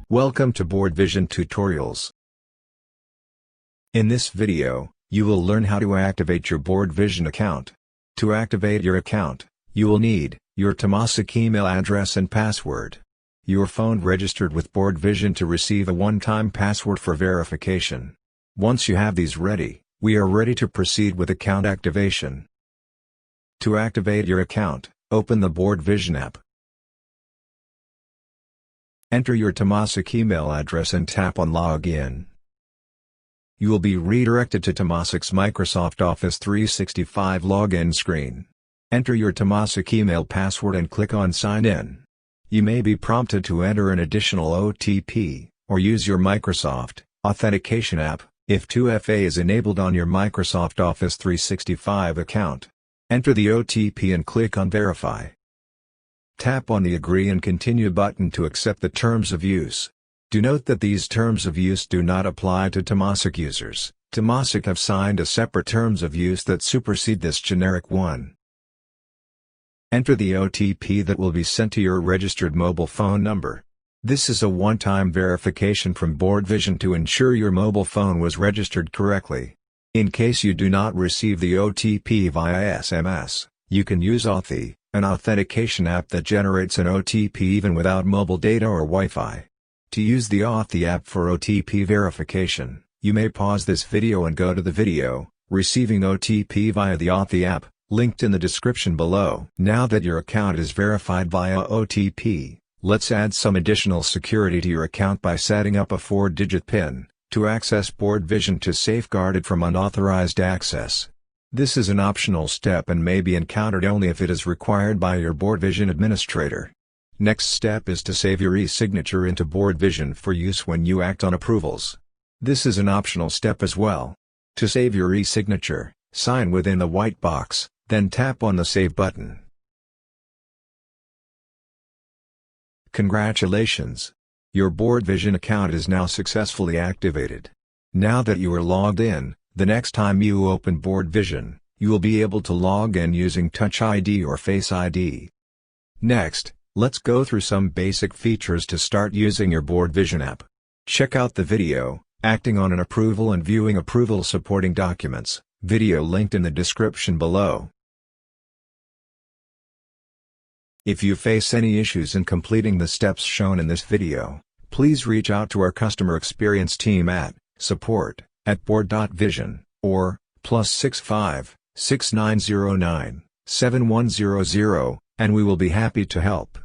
Welcome to Board.Vision Tutorials. In this video, you will learn how to activate your Board.Vision account. To activate your account, you will need your Temasek email address and password. Your phone registered with Board.Vision to receive a one-time password for verification. Once you have these ready, we are ready to proceed with account activation. To activate your account, open the Board.Vision app. Enter your Temasek email address and tap on Login. You will be redirected to Temasek's Microsoft Office 365 login screen. Enter your Temasek email password and click on Sign In. You may be prompted to enter an additional OTP, or use your Microsoft Authentication app, if 2FA is enabled on your Microsoft Office 365 account. Enter the OTP and click on Verify. Tap on the Agree and Continue button to accept the terms of use. Do note that these terms of use do not apply to Temasek users. Temasek have signed a separate terms of use that supersede this generic one. Enter the OTP that will be sent to your registered mobile phone number. This is a one-time verification from Board.Vision to ensure your mobile phone was registered correctly. In case you do not receive the OTP via SMS, you can use Authy, an authentication app that generates an OTP even without mobile data or Wi-Fi. To use the Authy app for OTP verification, you may pause this video and go to the video, Receiving OTP via the Authy app, linked in the description below. Now that your account is verified via OTP, let's add some additional security to your account by setting up a 4-digit PIN, to access Board.Vision to safeguard it from unauthorized access. This is an optional step and may be encountered only if it is required by your Board.Vision administrator. Next step is to save your e-signature into Board.Vision for use when you act on approvals. This is an optional step as well. To save your e-signature, sign within the white box, then tap on the Save button. Congratulations! Your Board.Vision account is now successfully activated. Now that you are logged in, the next time you open Board.Vision, you will be able to log in using Touch ID or Face ID. Next, let's go through some basic features to start using your Board.Vision app. Check out the video, Acting on an Approval and Viewing Approval Supporting Documents, video linked in the description below. If you face any issues in completing the steps shown in this video, please reach out to our customer experience team at support@board.vision, or +65 6909 7100, and we will be happy to help.